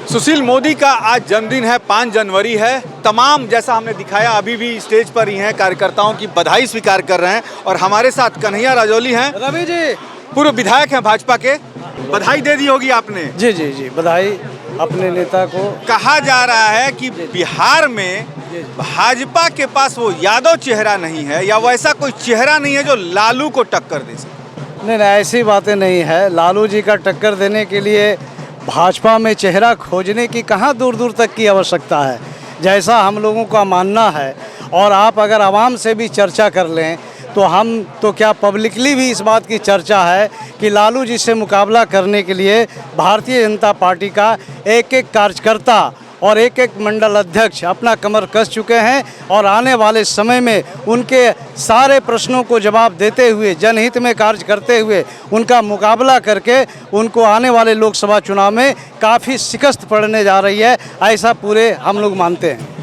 सुशील मोदी का आज जन्मदिन है, 5 जनवरी है। तमाम जैसा हमने दिखाया अभी भी स्टेज पर ही हैं, कार्यकर्ताओं की बधाई स्वीकार कर रहे हैं। और हमारे साथ कन्हैया राजौली हैं, रवि जी पूर्व विधायक हैं भाजपा के। बधाई दे दी होगी आपने? जी जी जी, बधाई अपने नेता को। कहा जा रहा है कि बिहार में भाजपा के पास वो यादव चेहरा नहीं है या वैसा कोई चेहरा नहीं है जो लालू को टक्कर दे सके। नहीं, ऐसी बातें नहीं है। लालू जी का टक्कर देने के लिए भाजपा में चेहरा खोजने की कहाँ दूर दूर तक की आवश्यकता है। जैसा हम लोगों का मानना है, और आप अगर आवाम से भी चर्चा कर लें तो हम तो क्या पब्लिकली भी इस बात की चर्चा है कि लालू जी से मुकाबला करने के लिए भारतीय जनता पार्टी का एक एक कार्यकर्ता और एक एक मंडल अध्यक्ष अपना कमर कस चुके हैं। और आने वाले समय में उनके सारे प्रश्नों को जवाब देते हुए, जनहित में कार्य करते हुए उनका मुकाबला करके उनको आने वाले लोकसभा चुनाव में काफ़ी शिकस्त पड़ने जा रही है, ऐसा पूरे हम लोग मानते हैं।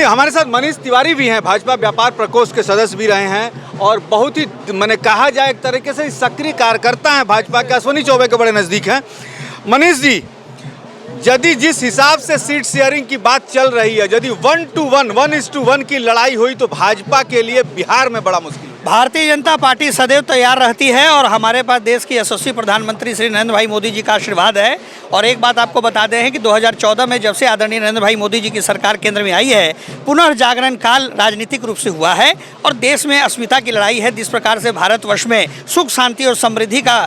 हमारे साथ मनीष तिवारी भी हैं, भाजपा व्यापार प्रकोष्ठ के सदस्य भी रहे हैं और बहुत ही मैंने कहा जाए एक तरीके से सक्रिय कार्यकर्ता हैं भाजपा के, अश्विनी चौबे के बड़े नज़दीक हैं। मनीष जी, यदि जिस हिसाब से सीट शेयरिंग की बात चल रही है, यदि 1:1 की लड़ाई हुई तो भाजपा के लिए बिहार में बड़ा मुश्किल है। भारतीय जनता पार्टी सदैव तैयार रहती है और हमारे पास देश के यशस्वी प्रधानमंत्री श्री नरेंद्र भाई मोदी जी का आशीर्वाद है। और एक बात आपको बता दें कि 2014 में जब से आदरणीय नरेंद्र भाई मोदी जी की सरकार केंद्र में आई है, पुनर्जागरण काल राजनीतिक रूप से हुआ है और देश में अस्मिता की लड़ाई है। जिस प्रकार से भारतवर्ष में सुख शांति और समृद्धि का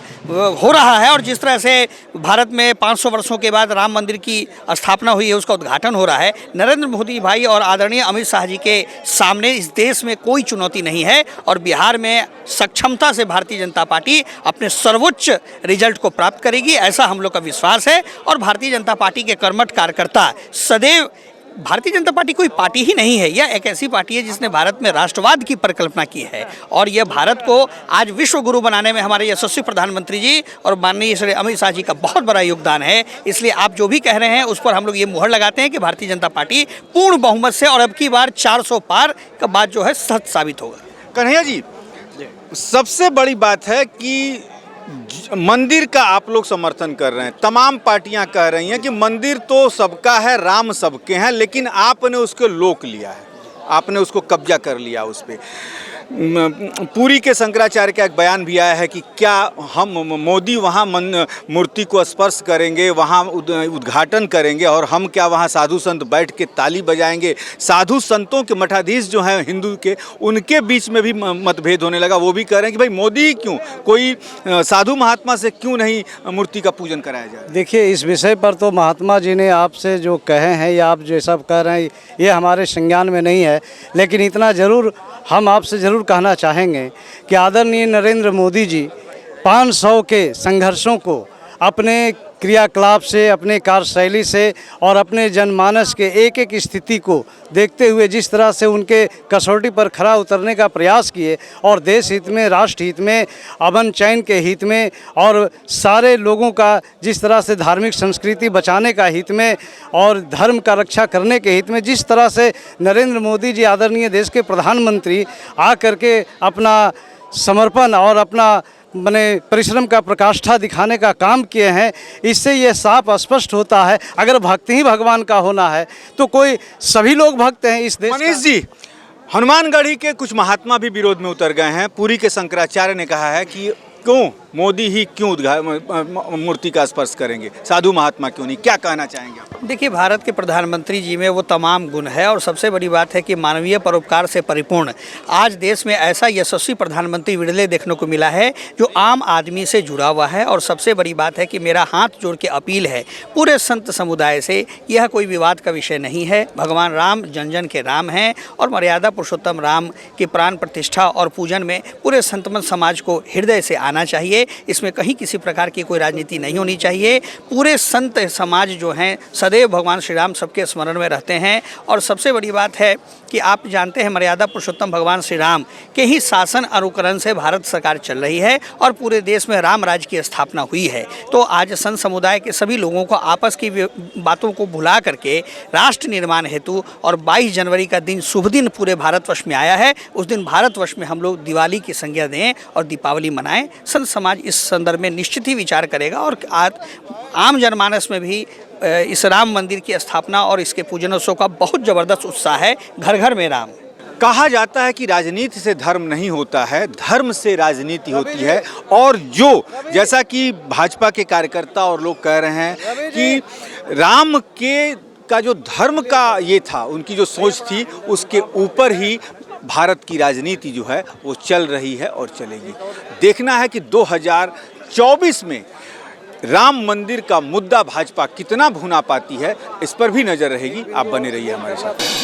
हो रहा है और जिस तरह से भारत में 500 वर्षों के बाद राम मंदिर की स्थापना हुई है, उसका उद्घाटन हो रहा है, नरेंद्र मोदी भाई और आदरणीय अमित शाह जी के सामने इस देश में कोई चुनौती नहीं है। और बिहार में सक्षमता से भारतीय जनता पार्टी अपने सर्वोच्च रिजल्ट को प्राप्त करेगी, ऐसा हम लोग का विश्वास है। और भारतीय जनता पार्टी के कर्मठ कार्यकर्ता सदैव, भारतीय जनता पार्टी कोई पार्टी ही नहीं है, यह एक ऐसी पार्टी है जिसने भारत में राष्ट्रवाद की परिकल्पना की है और यह भारत को आज विश्व गुरु बनाने में हमारे यशस्वी प्रधानमंत्री जी और माननीय श्री अमित शाह जी का बहुत बड़ा योगदान है। इसलिए आप जो भी कह रहे हैं उस पर हम लोग ये मुहर लगाते हैं कि भारतीय जनता पार्टी पूर्ण बहुमत से और अब की बार 400 पार का बात जो है सच साबित होगा। कन्हैया जी, सबसे बड़ी बात है कि मंदिर का आप लोग समर्थन कर रहे हैं, तमाम पार्टियां कह रही हैं कि मंदिर तो सबका है, राम सबके हैं, लेकिन आपने उसको लोक लिया है, आपने उसको कब्जा कर लिया उस पर। पुरी के शंकराचार्य का एक बयान भी आया है कि क्या हम मोदी वहाँ मूर्ति को स्पर्श करेंगे, वहाँ उद्घाटन करेंगे और हम क्या वहाँ साधु संत बैठ के ताली बजाएंगे। साधु संतों के मठाधीश जो हैं हिंदू के, उनके बीच में भी मतभेद होने लगा। वो भी कह रहे हैं कि भाई मोदी क्यों, कोई साधु महात्मा से क्यों नहीं मूर्ति का पूजन कराया जाए। देखिए, इस विषय पर तो महात्मा जी ने आपसे जो कहे हैं या आप जो सब कह रहे हैं ये हमारे संज्ञान में नहीं है, लेकिन इतना ज़रूर हम आपसे ज़रूर कहना चाहेंगे कि आदरणीय नरेंद्र मोदी जी 500 के संघर्षों को अपने क्रियाकलाप से, अपने कार्यशैली से और अपने जनमानस के एक एक स्थिति को देखते हुए जिस तरह से उनके कसौटी पर खरा उतरने का प्रयास किए और देश हित में, राष्ट्र हित में, अमन चैन के हित में और सारे लोगों का जिस तरह से धार्मिक संस्कृति बचाने का हित में और धर्म का रक्षा करने के हित में जिस तरह से नरेंद्र मोदी जी आदरणीय देश के प्रधानमंत्री आ करके अपना समर्पण और अपना परिश्रम का प्रकाष्ठा दिखाने का काम किए हैं, इससे ये साफ स्पष्ट होता है अगर भक्ति ही भगवान का होना है तो कोई सभी लोग भक्त हैं इस देश। मनीष जी, हनुमानगढ़ी के कुछ महात्मा भी विरोध में उतर गए हैं। पुरी के शंकराचार्य ने कहा है कि क्यों मोदी ही क्यों मूर्ति का स्पर्श करेंगे, साधु महात्मा क्यों नहीं, क्या कहना चाहेंगे आप? देखिए, भारत के प्रधानमंत्री जी में वो तमाम गुण है और सबसे बड़ी बात है कि मानवीय परोपकार से परिपूर्ण आज देश में ऐसा यशस्वी प्रधानमंत्री विरले देखने को मिला है जो आम आदमी से जुड़ा हुआ है। और सबसे बड़ी बात है कि मेरा हाथ जोड़ के अपील है पूरे संत समुदाय से, यह कोई विवाद का विषय नहीं है। भगवान राम जन जन के राम हैं और मर्यादा पुरुषोत्तम राम की प्राण प्रतिष्ठा और पूजन में पूरे संतमन समाज को हृदय से आना चाहिए। इसमें कहीं किसी प्रकार की कोई राजनीति नहीं होनी चाहिए। पूरे संत समाज जो हैं सदैव भगवान श्री राम सबके स्मरण में रहते हैं। और सबसे बड़ी बात है कि आप जानते हैं मर्यादा पुरुषोत्तम भगवान श्री राम के ही शासन अनुकरण से भारत सरकार चल रही है और पूरे देश में राम राज्य की स्थापना हुई है। तो आज संत समुदाय के सभी लोगों को आपस की बातों को भुला करके राष्ट्र निर्माण हेतु, और 22 जनवरी का दिन शुभ दिन पूरे भारतवर्ष में आया है, उस दिन भारतवर्ष में हम लोग दिवाली की संज्ञा दें और दीपावली मनाएं। संत समाज समाज इस संदर्भ में निश्चित ही विचार करेगा और आम जनमानस में भी इस राम मंदिर की स्थापना और इसके पूजनोत्सव का बहुत ज़बरदस्त उत्साह है। घर घर में राम। कहा जाता है कि राजनीति से धर्म नहीं होता है, धर्म से राजनीति होती है। और जो जैसा कि भाजपा के कार्यकर्ता और लोग कह रहे हैं कि राम के का जो धर्म का ये था, उनकी जो सोच थी, उसके ऊपर ही भारत की राजनीति जो है वो चल रही है और चलेगी। देखना है कि 2024 में राम मंदिर का मुद्दा भाजपा कितना भुना पाती है, इस पर भी नजर रहेगी। आप बने रहिए हमारे साथ।